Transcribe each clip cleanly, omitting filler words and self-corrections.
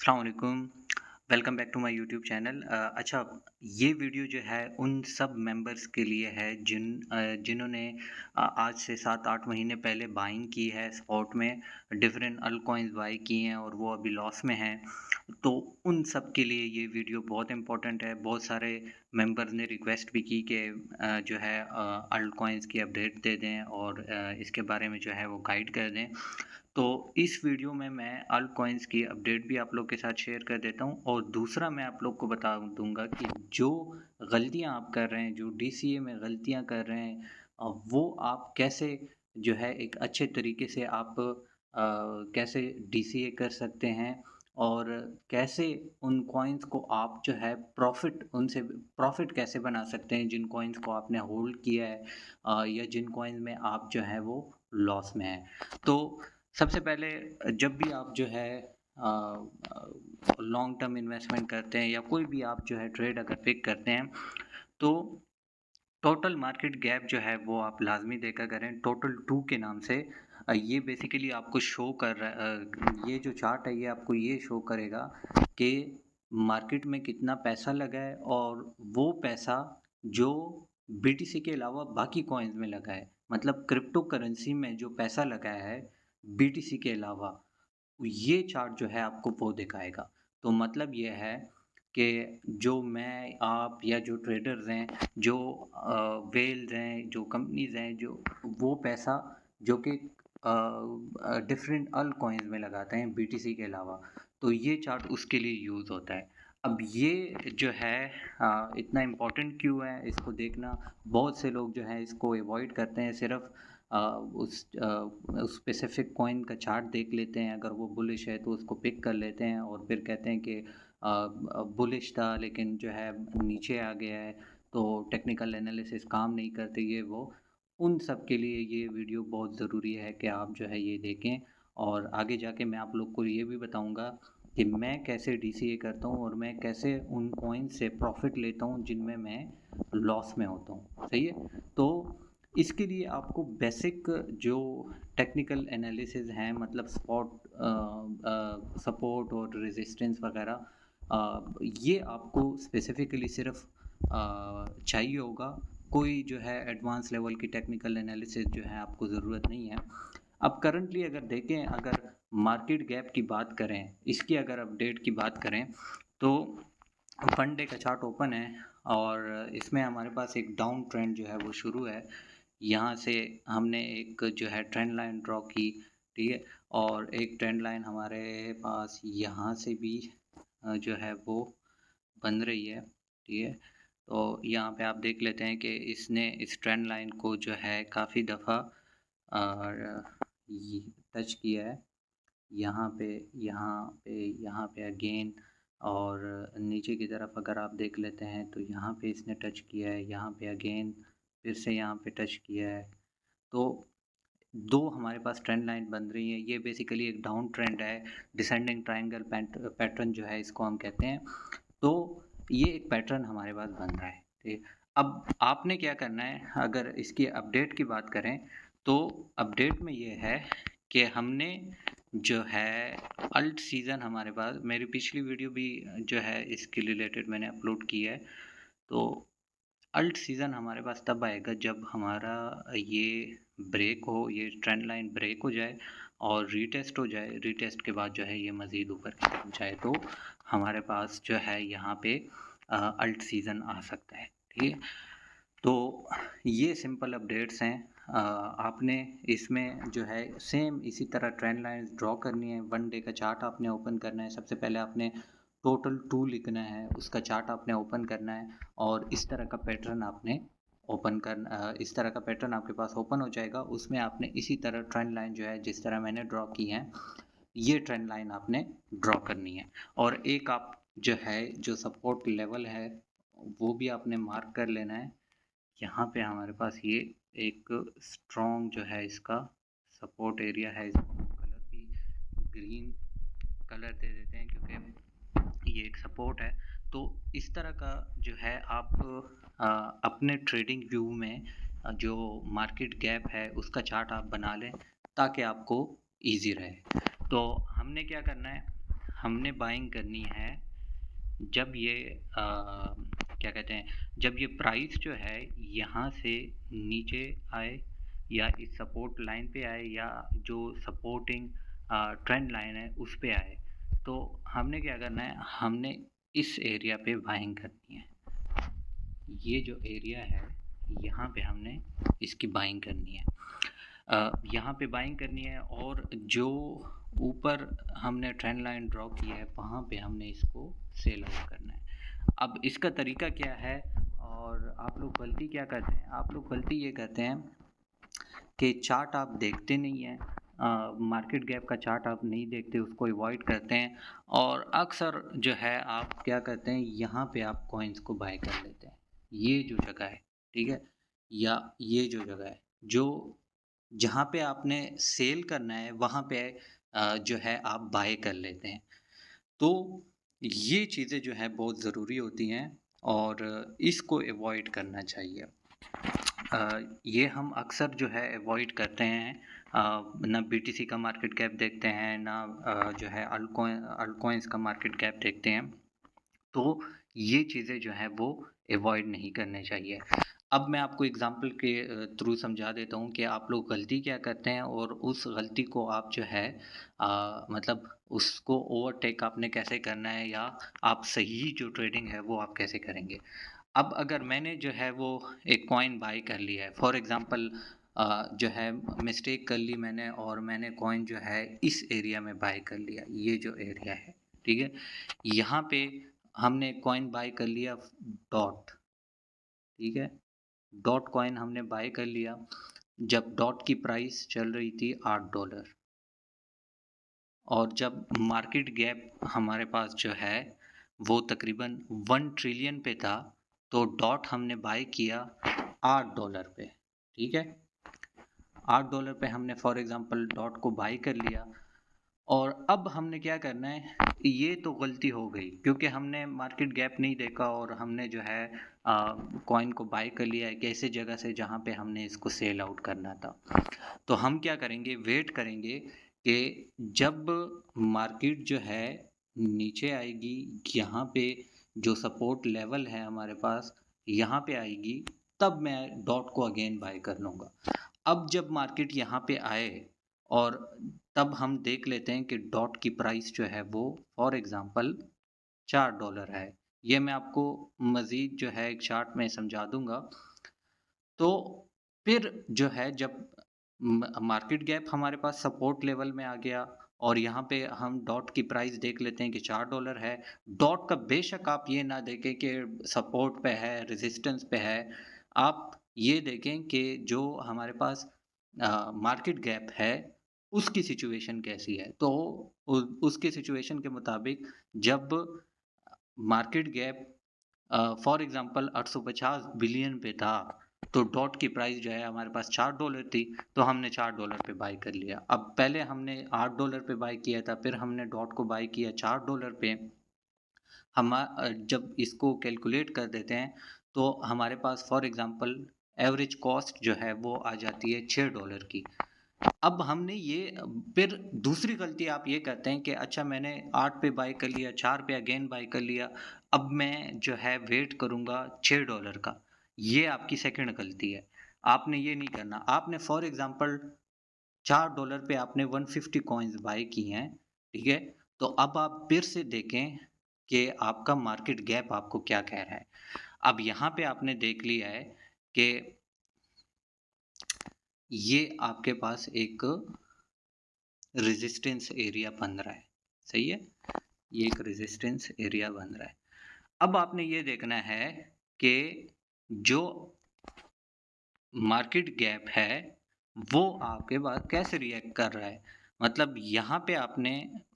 अस्सलाम वालेकुम। Welcome back to my YouTube channel. अच्छा, ये वीडियो जो है उन सब मेंबर्स के लिए है जिन्होंने आज से 7-8 महीने पहले बाइंग की है स्पॉट में, डिफरेंट अल्टकॉइंस बाय की हैं और वो अभी लॉस में हैं। तो उन सब के लिए ये वीडियो बहुत इम्पोर्टेंट है। बहुत सारे मेंबर्स ने रिक्वेस्ट भी की कि जो है अल्टकॉइंस की अपडेट दे दें और इसके बारे में जो है वो गाइड कर दें। तो इस वीडियो में मैं अल्ट कॉइन्स की अपडेट भी आप लोग के साथ शेयर कर देता हूँ और दूसरा मैं आप लोग को बता दूंगा कि जो गलतियाँ आप कर रहे हैं, जो डीसीए में गलतियाँ कर रहे हैं, वो आप कैसे जो है एक अच्छे तरीके से आप कैसे डीसीए कर सकते हैं और कैसे उन कॉइन्स को आप जो है प्रॉफिट कैसे बना सकते हैं जिन कॉइन्स को आपने होल्ड किया है, या जिन कॉइन्स में आप जो है वो लॉस में है। तो सबसे पहले जब भी आप जो है लॉन्ग टर्म इन्वेस्टमेंट करते हैं या कोई भी आप जो है ट्रेड अगर पिक करते हैं, तो टोटल मार्केट गैप जो है वो आप लाज़मी देखा करें टोटल 2 के नाम से। ये बेसिकली आपको शो कर रहा है, ये जो चार्ट है ये आपको ये शो करेगा कि मार्केट में कितना पैसा लगा है और वो पैसा जो बीटीसी के अलावा बाकी कॉइन्स में लगा है। मतलब क्रिप्टो करेंसी में जो पैसा लगा है बीटीसी के अलावा, ये चार्ट जो है आपको वो दिखाएगा। तो मतलब ये है कि जो मैं, आप या जो ट्रेडर्स हैं, जो व्हेल्स हैं, जो कंपनीज़ हैं, जो वो पैसा जो कि डिफरेंट अल्ट कॉइन्स में लगाते हैं बीटीसी के अलावा, तो ये चार्ट उसके लिए यूज़ होता है। अब ये जो है इतना इम्पोर्टेंट क्यों है इसको देखना? बहुत से लोग जो हैं इसको अवॉइड करते हैं, सिर्फ़ उस स्पेसिफिक कॉइन का चार्ट देख लेते हैं, अगर वो बुलिश है तो उसको पिक कर लेते हैं और फिर कहते हैं कि बुलिश था लेकिन जो है नीचे आ गया है, तो टेक्निकल एनालिसिस काम नहीं करते ये वो। उन सब के लिए ये वीडियो बहुत ज़रूरी है कि आप जो है ये देखें और आगे जाके मैं आप लोग को ये भी बताऊँगा कि मैं कैसे डीसीए करता हूँ और मैं कैसे उन कॉइन से प्रॉफ़िट लेता हूँ जिनमें मैं लॉस में होता हूँ, सही है? तो इसके लिए आपको बेसिक जो टेक्निकल एनालिसिस हैं, मतलब सपोर्ट और रेजिस्टेंस वगैरह, ये आपको स्पेसिफिकली सिर्फ चाहिए होगा। कोई जो है एडवांस लेवल की टेक्निकल एनालिसिस जो है आपको ज़रूरत नहीं है। अब करंटली अगर देखें, अगर मार्केट गैप की बात करें, इसकी अगर अपडेट की बात करें, तो वन डे का चार्ट ओपन है और इसमें हमारे पास एक डाउन ट्रेंड जो है वो शुरू है। यहाँ से हमने एक जो है ट्रेंड लाइन ड्रॉ की, ठीक है? और एक ट्रेंड लाइन हमारे पास यहाँ से भी जो है वो बन रही है, ठीक है? तो यहाँ पे आप देख लेते हैं कि इसने इस ट्रेंड लाइन को जो है काफ़ी दफ़ा ये टच किया है। यहाँ पे, यहाँ पे, यहाँ पे अगेन, और नीचे की तरफ अगर आप देख लेते हैं तो यहाँ पे इसने टच किया है, यहाँ पे अगेन, फिर से यहाँ पे टच किया है। तो 2 हमारे पास ट्रेंड लाइन बन रही है। ये बेसिकली एक डाउन ट्रेंड है, डिसेंडिंग ट्रायंगल पैटर्न जो है इसको हम कहते हैं। तो ये एक पैटर्न हमारे पास बन रहा है, ठीक है? अब आपने क्या करना है, अगर इसकी अपडेट की बात करें, तो अपडेट में ये है कि हमने जो है अल्ट सीज़न हमारे पास, मेरी पिछली वीडियो भी जो है इसके रिलेटेड मैंने अपलोड की है। तो अल्ट सीज़न हमारे पास तब आएगा जब हमारा ये ब्रेक हो, ये ट्रेंड लाइन ब्रेक हो जाए और रीटेस्ट हो जाए। रीटेस्ट के बाद जो है ये मज़ीद ऊपर की तरफ जाए, तो हमारे पास जो है यहाँ पे अल्ट सीज़न आ सकता है, ठीक है? तो ये सिंपल अपडेट्स हैं। आपने इसमें जो है सेम इसी तरह ट्रेंड लाइन्स ड्रॉ करनी है। वन डे का चार्ट आपने ओपन करना है। सबसे पहले आपने टोटल 2 लिखना है, उसका चार्ट आपने ओपन करना है और इस तरह का पैटर्न आपने इस तरह का पैटर्न आपके पास ओपन हो जाएगा। उसमें आपने इसी तरह ट्रेंड लाइन जो है जिस तरह मैंने ड्रॉ की है, ये ट्रेंड लाइन आपने ड्रॉ करनी है और एक आप जो है जो सपोर्ट लेवल है वो भी आपने मार्क कर लेना है। यहाँ पे हमारे पास ये एक स्ट्रॉन्ग जो है इसका सपोर्ट एरिया है, इसको कलर भी ग्रीन कलर दे देते हैं क्योंकि ये एक सपोर्ट है। तो इस तरह का जो है आप अपने ट्रेडिंग व्यू में जो मार्केट गैप है उसका चार्ट आप बना लें ताकि आपको ईजी रहे। तो हमने क्या करना है, हमने बाइंग करनी है जब ये क्या कहते हैं, जब ये प्राइस जो है यहाँ से नीचे आए या इस सपोर्ट लाइन पे आए या जो सपोर्टिंग ट्रेंड लाइन है उस पे आए, तो हमने क्या करना है, हमने इस एरिया पे बाइंग करनी है। ये जो एरिया है यहाँ पे हमने इसकी बाइंग करनी है। यहाँ पे बाइंग करनी है और जो ऊपर हमने ट्रेंड लाइन ड्रॉ की है वहाँ पे हमने इसको सेल आउट करना है। अब इसका तरीका क्या है और आप लोग गलती क्या करते हैं, आप लोग गलती ये करते हैं कि चार्ट आप देखते नहीं हैं, मार्केट गैप का चार्ट आप नहीं देखते, उसको अवॉइड करते हैं और अक्सर जो है आप क्या करते हैं, यहाँ पे आप कॉइन्स को बाय कर लेते हैं। ये जो जगह है, ठीक है, या ये जो जगह है, जो जहाँ पे आपने सेल करना है वहाँ पे जो है आप बाय कर लेते हैं। तो ये चीज़ें जो हैं बहुत ज़रूरी होती हैं और इसको अवॉइड करना चाहिए। ये हम अक्सर जो है अवॉइड करते हैं, ना बीटीसी का मार्केट कैप देखते हैं, ना जो है अल्टकॉइन्स का मार्केट कैप देखते हैं। तो ये चीज़ें जो हैं वो अवॉइड नहीं करने चाहिए। अब मैं आपको एग्ज़ाम्पल के थ्रू समझा देता हूँ कि आप लोग गलती क्या करते हैं और उस गलती को आप जो है मतलब उसको ओवरटेक आपने कैसे करना है या आप सही जो ट्रेडिंग है वो आप कैसे करेंगे। अब अगर मैंने जो है वो एक कॉइन बाय कर लिया है, फॉर एग्ज़ाम्पल जो है मिस्टेक कर ली मैंने और मैंने कॉइन जो है इस एरिया में बाय कर लिया, ये जो एरिया है, ठीक है? यहाँ पे हमने कॉइन बाय कर लिया डॉट, ठीक है? डॉट कॉइन हमने बाय कर लिया जब डॉट की प्राइस चल रही थी $8 और जब मार्केट गैप हमारे पास जो है वो तकरीबन 1 ट्रिलियन पे था, तो डॉट हमने बाय किया $8 पे, ठीक है? $8 पे हमने फॉर एग्ज़ाम्पल डॉट को बाय कर लिया और अब हमने क्या करना है, ये तो गलती हो गई क्योंकि हमने मार्केट गैप नहीं देखा और हमने जो है कॉइन को बाय कर लिया एक ऐसी जगह से जहाँ पे हमने इसको सेल आउट करना था। तो हम क्या करेंगे, वेट करेंगे कि जब मार्केट जो है नीचे आएगी, यहाँ पे जो सपोर्ट लेवल है हमारे पास, यहाँ पे आएगी, तब मैं डॉट को अगेन बाय कर लूँगा। अब जब मार्केट यहाँ पे आए और तब हम देख लेते हैं कि डॉट की प्राइस जो है वो फॉर एग्ज़ाम्पल $4 है। ये मैं आपको मज़ीद जो है एक चार्ट में समझा दूँगा। तो फिर जो है जब मार्केट गैप हमारे पास सपोर्ट लेवल में आ गया और यहाँ पे हम डॉट की प्राइस देख लेते हैं कि $4 है। डॉट का बेशक आप ये ना देखें कि सपोर्ट पे है, रेजिस्टेंस पे है। आप ये देखें कि जो हमारे पास मार्केट गैप है, उसकी सिचुएशन कैसी है। तो उसकी सिचुएशन के मुताबिक जब market gap for example 850 billion पे था, तो डॉट की प्राइस जो है हमारे पास $4 थी, तो हमने $4 पे बाय कर लिया। अब पहले हमने $8 पे बाय किया था, फिर हमने डॉट को बाय किया $4 पे। जब इसको कैलकुलेट कर देते हैं, तो हमारे पास फॉर एग्ज़ाम्पल एवरेज कॉस्ट जो है वो आ जाती है $6 की। अब हमने ये फिर दूसरी गलती आप ये करते हैं कि अच्छा मैंने 8 पे बाय कर लिया, 4 पे अगेन बाय कर लिया, अब मैं जो है वेट करूँगा $6 का। ये आपकी सेकंड गलती है। आपने ये नहीं करना। आपने फॉर एग्ज़ाम्पल $4 पे आपने 150 कॉइन्स बाय की हैं, ठीक है? तो अब आप फिर से देखें कि आपका मार्केट गैप आपको क्या कह रहा है। अब यहाँ पे आपने देख लिया है कि ये आपके पास एक रेजिस्टेंस एरिया बन रहा है, सही है? ये एक रेजिस्टेंस एरिया बन रहा है। अब आपने ये देखना है कि जो मार्केट गैप है, वो आपके पास कैसे रिएक्ट कर रहा है। मतलब यहाँ पे आपने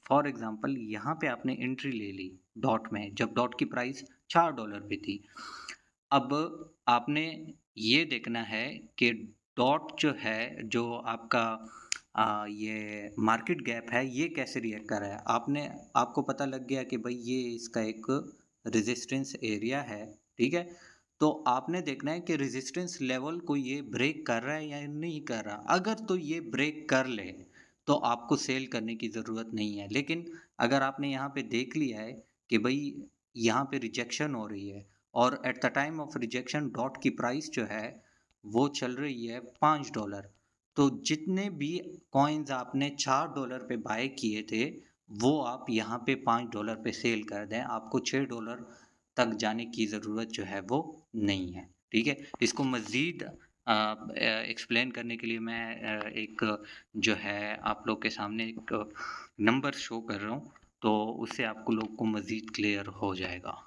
फॉर एग्ज़ाम्पल यहाँ पे आपने एंट्री ले ली डॉट में, जब डॉट की प्राइस $4 पे थी। अब आपने ये देखना है कि डॉट जो है, जो आपका ये मार्केट गैप है, ये कैसे रिएक्ट कर रहा है। आपको पता लग गया कि भई ये इसका एक रेजिस्टेंस एरिया है, ठीक है? तो आपने देखना है कि रेजिस्टेंस लेवल को ये ब्रेक कर रहा है या नहीं कर रहा। अगर तो ये ब्रेक कर ले, तो आपको सेल करने की ज़रूरत नहीं है। लेकिन अगर आपने यहाँ पे देख लिया है कि भई यहाँ पे रिजेक्शन हो रही है और at the time of rejection dot की प्राइस जो है वो चल रही है $5। तो जितने भी कॉइन्स आपने $4 पे बाय किए थे, वो आप यहाँ पे $5 पे सेल कर दें, आपको $6 तक जाने की ज़रूरत जो है वो नहीं है, ठीक है? इसको मज़ीद एक्सप्लेन करने के लिए मैं एक जो है आप लोग के सामने एक नंबर शो कर रहा हूँ, तो उससे आपको लोग को मज़ीद क्लियर हो जाएगा।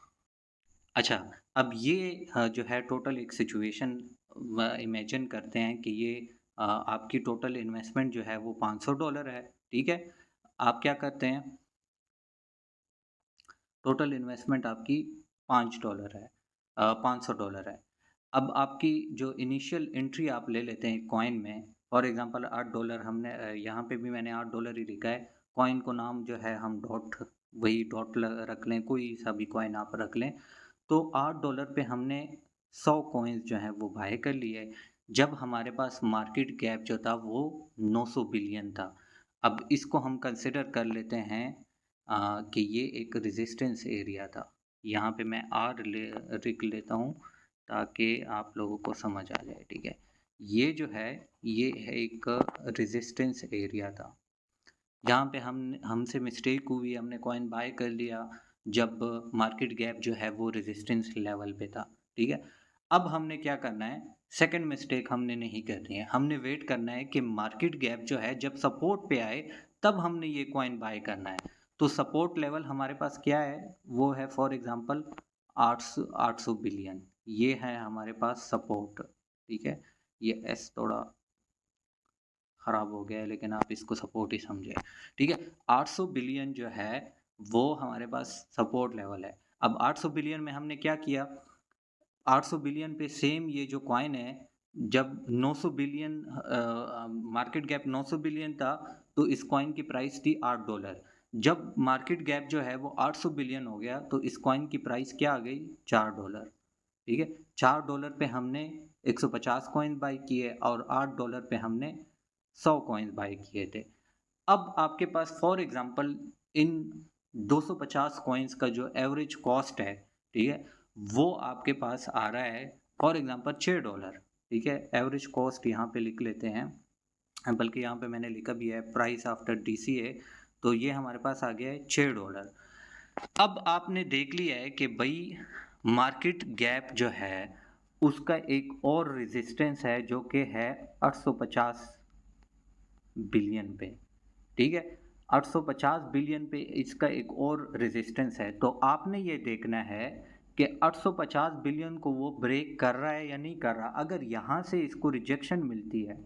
अच्छा, अब ये जो है टोटल एक सिचुएशन व इमेजिन करते हैं कि ये आपकी टोटल इन्वेस्टमेंट जो है वो $500 है, ठीक है? आप क्या करते हैं, टोटल इन्वेस्टमेंट आपकी $5 है, $500 है। अब आपकी जो इनिशियल एंट्री आप ले लेते हैं कॉइन में, फॉर एग्ज़ाम्पल $8 हमने यहाँ पे भी मैंने $8 ही लिखा है, कॉइन को नाम जो है हम डॉट वही डॉट ल रख लें, कोई सा भी कॉइन आप रख लें। तो $8 पे हमने 100 कॉइन्स जो हैं वो बाय कर लिए, जब हमारे पास मार्केट कैप जो था वो 900 बिलियन था। अब इसको हम कंसिडर कर लेते हैं कि ये एक रेजिस्टेंस एरिया था। यहाँ पे मैं आर लिख लेता हूँ ताकि आप लोगों को समझ आ जाए, ठीक है? ये जो है, ये है एक रेजिस्टेंस एरिया था। जहाँ पे हमसे मिस्टेक हुई, हमने कॉइन बाय कर लिया जब मार्केट गैप जो है वो रेजिस्टेंस लेवल पे था, ठीक है? अब हमने क्या करना है, सेकंड मिस्टेक हमने नहीं करनी है, हमने वेट करना है कि मार्केट गैप जो है जब सपोर्ट पे आए तब हमने ये कॉइन बाय करना है। तो सपोर्ट लेवल हमारे पास क्या है, वो है फॉर एग्ज़ाम्पल 800 बिलियन, ये है हमारे पास सपोर्ट, ठीक है? ये एस थोड़ा खराब हो गया है, लेकिन आप इसको सपोर्ट ही समझिए, ठीक है? 800 बिलियन जो है वो हमारे पास सपोर्ट लेवल है। अब 800 बिलियन में हमने क्या किया, 800 बिलियन पे सेम ये जो कॉइन है, जब 900 बिलियन मार्केट गैप 900 बिलियन था, तो इस कॉइन की प्राइस थी $8। जब मार्केट गैप जो है वो 800 बिलियन हो गया, तो इस कॉइन की प्राइस क्या आ गई, $4, ठीक है? $4 पे हमने 150 कॉइन बाय किए और $8 पे हमने 100 कॉइन्स बाय किए थे। अब आपके पास फॉर एग्ज़ाम्पल इन 250 कॉइन्स का जो एवरेज कॉस्ट है, ठीक है? वो आपके पास आ रहा है फॉर एग्ज़ाम्पल $6, ठीक है? एवरेज कॉस्ट यहाँ पे लिख लेते हैं, बल्कि यहाँ पे मैंने लिखा भी है प्राइस आफ्टर डीसीए, तो ये हमारे पास आ गया है $6। अब आपने देख लिया है कि भई मार्केट गैप जो है, उसका एक और रेज़िस्टेंस है जो कि है 850 बिलियन पे, ठीक है? 850 बिलियन पे इसका एक और रेज़िस्टेंस है, तो आपने ये देखना है कि 850 बिलियन को वो ब्रेक कर रहा है या नहीं कर रहा। अगर यहाँ से इसको रिजेक्शन मिलती है,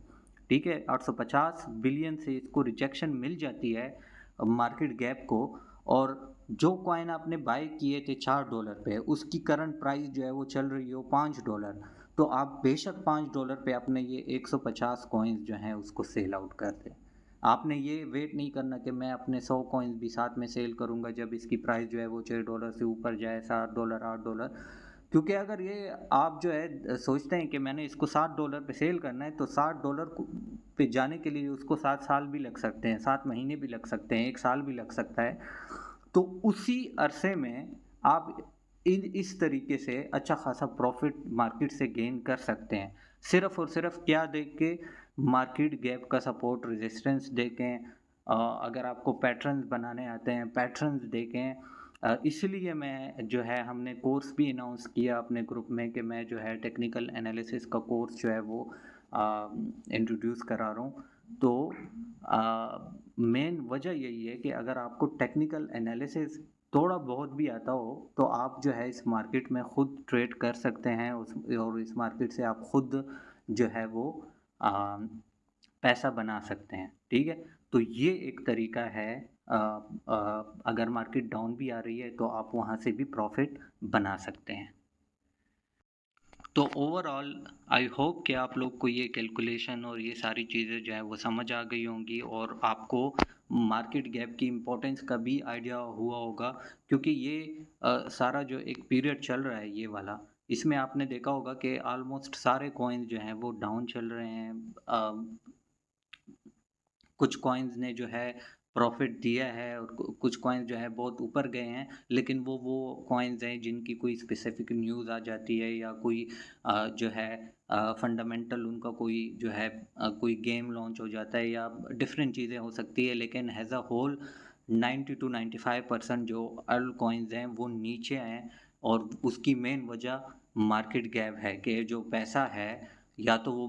ठीक है? 850 बिलियन से इसको रिजेक्शन मिल जाती है मार्केट गैप को, और जो कॉइन आपने बाय किए थे $4 पे, उसकी करंट प्राइस जो है वो चल रही हो $5, तो आप बेशक $5 पे अपने ये 150 कॉइन्स जो हैं उसको सेल आउट कर दें। आपने ये वेट नहीं करना कि मैं अपने 100 कॉइन्स भी साथ में सेल करूँगा जब इसकी प्राइस जो है वो $6 से ऊपर जाए, $7, $8, क्योंकि अगर ये आप जो है सोचते हैं कि मैंने इसको $7 पे सेल करना है, तो $7 को पे जाने के लिए उसको 7 साल भी लग सकते हैं, 7 महीने भी लग सकते हैं, 1 साल भी लग सकता है। तो उसी अरसे में आप इस तरीके से अच्छा खासा प्रॉफ़िट मार्केट से गेन कर सकते हैं। सिर्फ़ और सिर्फ़ क्या देख के, मार्केट गैप का सपोर्ट रेजिस्टेंस देखें, अगर आपको पैटर्न्स बनाने आते हैं, पैटर्न्स देखें। इसलिए मैं जो है हमने कोर्स भी अनाउंस किया अपने ग्रुप में कि मैं जो है टेक्निकल एनालिसिस का कोर्स जो है वो इंट्रोड्यूस करा रहा हूँ। तो मेन वजह यही है कि अगर आपको टेक्निकल एनालिसिस थोड़ा बहुत भी आता हो, तो आप जो है इस मार्केट में खुद ट्रेड कर सकते हैं और इस मार्केट से आप खुद जो है वो अ, पैसा बना सकते हैं, ठीक है? तो ये एक तरीका है, अगर मार्केट डाउन भी आ रही है तो आप वहाँ से भी प्रॉफ़िट बना सकते हैं। तो ओवरऑल आई होप कि आप लोग को ये कैलकुलेशन और ये सारी चीज़ें जो है वो समझ आ गई होंगी और आपको मार्केट गैप की इम्पोर्टेंस का भी आइडिया हुआ होगा, क्योंकि ये सारा जो एक पीरियड चल रहा है ये वाला, इसमें आपने देखा होगा कि ऑलमोस्ट सारे कॉइन्स जो हैं वो डाउन चल रहे हैं। कुछ कॉइन्स ने जो है प्रॉफ़िट दिया है और कुछ कॉइन्स जो है बहुत ऊपर गए हैं, लेकिन वो कॉइन्स हैं जिनकी कोई स्पेसिफ़िक न्यूज़ आ जाती है या कोई जो है फंडामेंटल उनका कोई जो है कोई गेम लॉन्च हो जाता है या डिफरेंट चीज़ें हो सकती है, लेकिन एज़ अ होल 90 टू 95% जो अल्ट कॉइन्स हैं वो नीचे हैं और उसकी मेन वजह मार्केट गैप है कि जो पैसा है या तो वो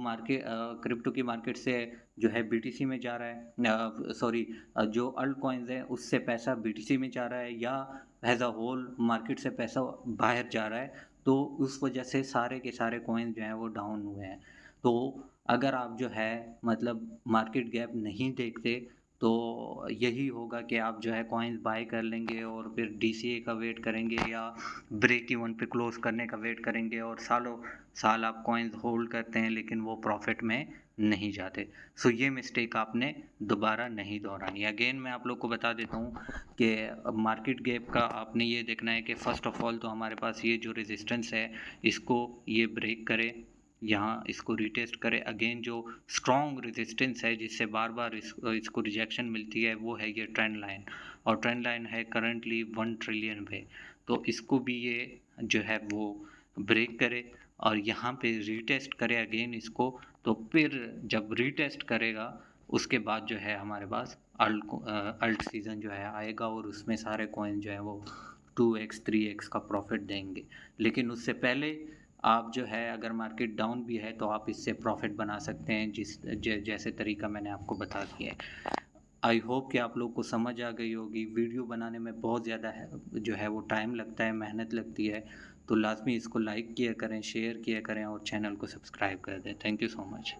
क्रिप्टो की मार्केट से जो है बीटीसी में जा रहा है, जो अल्ट कॉइन्स हैं उससे पैसा बीटीसी में जा रहा है या एज़ अ होल मार्केट से पैसा बाहर जा रहा है, तो उस वजह से सारे के सारे कॉइन्स जो हैं वो डाउन हुए हैं। तो अगर आप जो है मतलब मार्केट गैप नहीं देखते तो यही होगा कि आप जो है कॉइन्स बाय कर लेंगे और फिर डीसीए का वेट करेंगे या ब्रेक इवन पे क्लोज़ करने का वेट करेंगे और सालों साल आप कॉइन्स होल्ड करते हैं लेकिन वो प्रॉफ़िट में नहीं जाते। सो ये मिस्टेक आपने दोबारा नहीं दोहरानी है। अगेन मैं आप लोग को बता देता हूँ कि मार्केट गैप का आपने ये देखना है कि फ़र्स्ट ऑफ़ ऑल तो हमारे पास ये जो रेज़िस्टेंस है, इसको ये ब्रेक करे, यहाँ इसको रीटेस्ट करे। अगेन जो स्ट्रॉन्ग रेजिस्टेंस है जिससे बार-बार इसको रिजेक्शन मिलती है वो है ये ट्रेंड लाइन और ट्रेंड लाइन है करंटली 1 ट्रिलियन पे। तो इसको भी ये जो है वो ब्रेक करे और यहाँ पे रीटेस्ट करे अगेन इसको, तो फिर जब रीटेस्ट करेगा उसके बाद जो है हमारे पास अल्ट सीज़न जो है आएगा और उसमें सारे कॉइन जो है वो 2x 3x का प्रॉफिट देंगे। लेकिन उससे पहले आप जो है अगर मार्केट डाउन भी है तो आप इससे प्रॉफिट बना सकते हैं जैसे तरीका मैंने आपको बता दिया है। आई होप कि आप लोग को समझ आ गई होगी। वीडियो बनाने में बहुत ज़्यादा है जो है वो टाइम लगता है, मेहनत लगती है, तो लाज़मी इसको लाइक किया करें, शेयर किया करें और चैनल को सब्सक्राइब कर दें। Thank you so much.